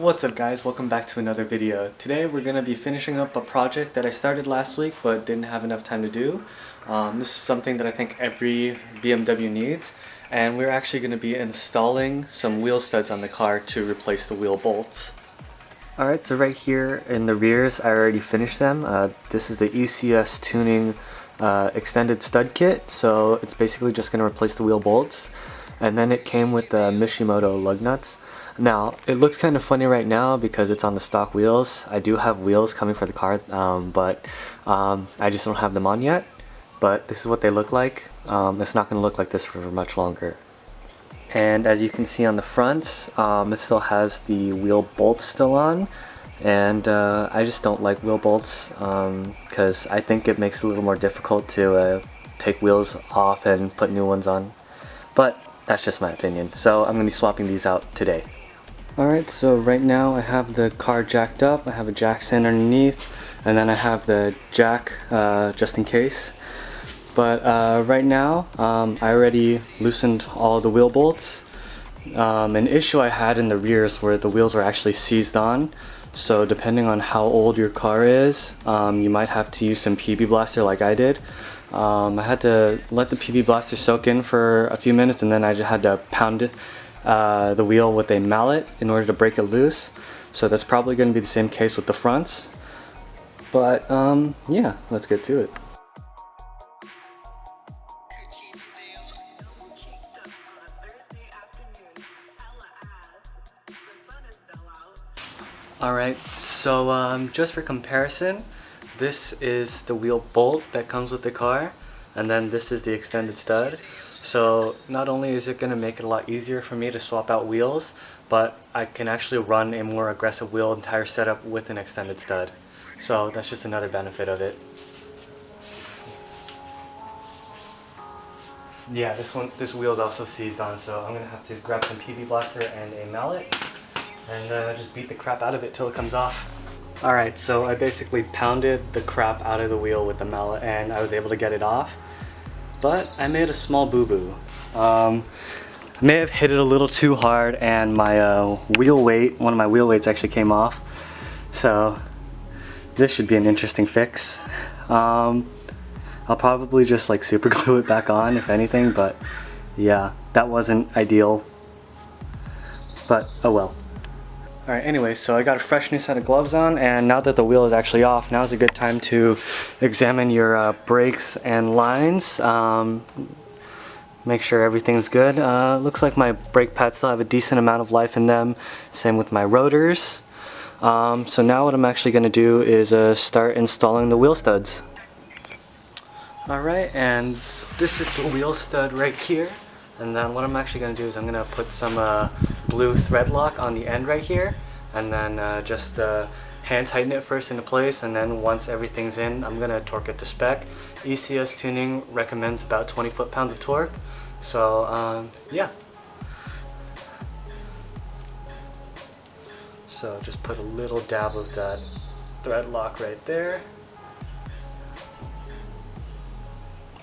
What's up guys, welcome back to another video. Today we're going to be finishing up a project that I started last week but didn't have enough time to do. This is something that I think every BMW needs, and we're actually going to be installing some wheel studs on the car to replace the wheel bolts. Alright, so right here in the rears I already finished them. This is the ECS Tuning extended stud kit, so it's basically just going to replace the wheel bolts. And then it came with the Mishimoto lug nuts. Now, it looks kind of funny right now because it's on the stock wheels. I do have wheels coming for the car, but I just don't have them on yet. But this is what they look like. It's not going to look like this for much longer. And as you can see on the front, it still has the wheel bolts still on. And I just don't like wheel bolts because I think it makes it a little more difficult to take wheels off and put new ones on. But that's just my opinion. So I'm going to be swapping these out today. Alright, so right now I have the car jacked up. I have a jack stand underneath, and then I have the jack just in case. But right now I already loosened all the wheel bolts. An issue I had in the rears where the wheels were actually seized on. So depending on how old your car is, you might have to use some PB Blaster like I did. I had to let the PB Blaster soak in for a few minutes, and then I just had to pound the wheel with a mallet in order to break it loose. So that's probably going to be the same case with the fronts. But yeah, let's get to it. Alright, so just for comparison, this is the wheel bolt that comes with the car, and then this is the extended stud. So not only is it going to make it a lot easier for me to swap out wheels, but I can actually run a more aggressive wheel and tire setup with an extended stud. So that's just another benefit of it. Yeah, this wheel is also seized on, so I'm going to have to grab some PB Blaster and a mallet and just beat the crap out of it till it comes off. Alright, so I basically pounded the crap out of the wheel with the mallet and I was able to get it off. But I made a small boo-boo. I may have hit it a little too hard and my wheel weight, one of my wheel weights actually came off. So this should be an interesting fix. I'll probably just like super glue it back on if anything, but yeah, that wasn't ideal. But oh well. Alright, anyway, so I got a fresh new set of gloves on, and now that the wheel is actually off, now is a good time to examine your brakes and lines. Make sure everything's good. Looks like my brake pads still have a decent amount of life in them. Same with my rotors. So now what I'm actually going to do is start installing the wheel studs. Alright, and this is the wheel stud right here. And then what I'm actually going to do is I'm going to put some blue thread lock on the end right here, and then just hand tighten it first into place, and then once everything's in, I'm going to torque it to spec. ECS Tuning recommends about 20 foot-pounds of torque, so yeah. So just put a little dab of that thread lock right there,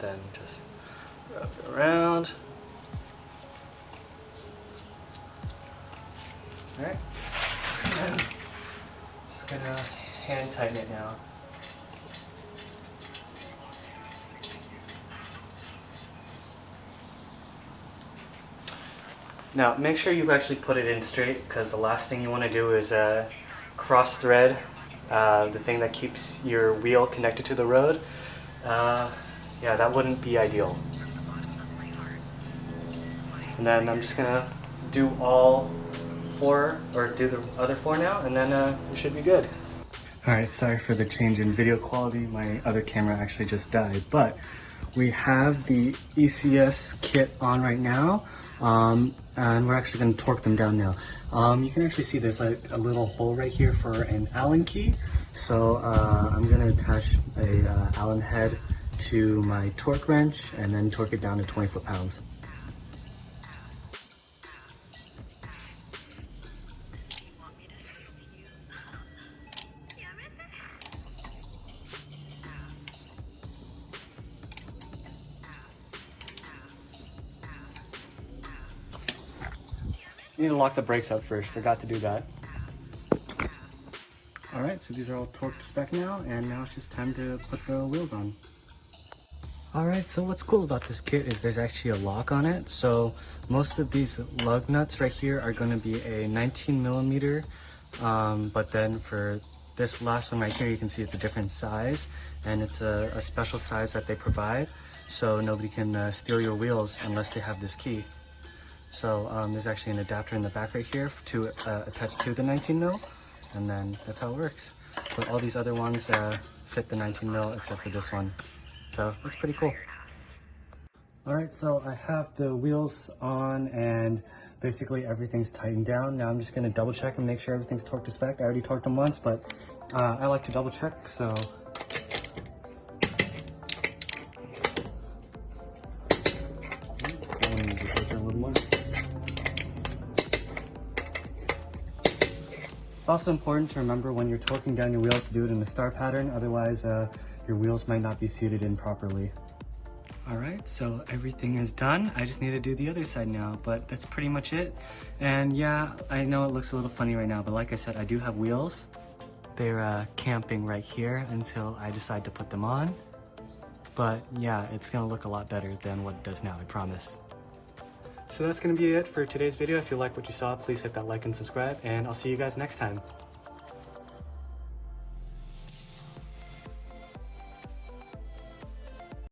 then just rub it around. Alright, just gonna hand tighten it now. Now make sure you actually put it in straight, because the last thing you want to do is cross thread the thing that keeps your wheel connected to the road. Yeah, that wouldn't be ideal. And then I'm just gonna do all four, or do the other four now, and then we should be good. Alright, sorry for the change in video quality. My other camera actually just died, but we have the ECS kit on right now, and we're actually going to torque them down now. You can actually see there's like a little hole right here for an Allen key, so I'm going to attach a Allen head to my torque wrench and then torque it down to 20 foot-pounds. You need to lock the brakes up first, forgot to do that. Alright, so these are all torqued to spec now, and now it's just time to put the wheels on. Alright, so what's cool about this kit is there's actually a lock on it. So most of these lug nuts right here are going to be a 19 millimeter, but then for this last one right here, you can see it's a different size, and it's a special size that they provide, so nobody can steal your wheels unless they have this key. So there's actually an adapter in the back right here to attach to the 19 mil, and then that's how it works. But all these other ones fit the 19 mil except for this one. So it's pretty cool. Alright, so I have the wheels on and basically everything's tightened down. Now I'm just going to double check and make sure everything's torqued to spec. I already torqued them once, but I like to double check, so. It's also important to remember when you're torquing down your wheels to do it in a star pattern, otherwise your wheels might not be seated in properly. Alright, so everything is done. I just need to do the other side now, but that's pretty much it. And yeah, I know it looks a little funny right now, but like I said, I do have wheels. They're camping right here until I decide to put them on. But yeah, it's gonna look a lot better than what it does now, I promise. So that's gonna be it for today's video. If you like what you saw, please hit that like and subscribe, and I'll see you guys next time.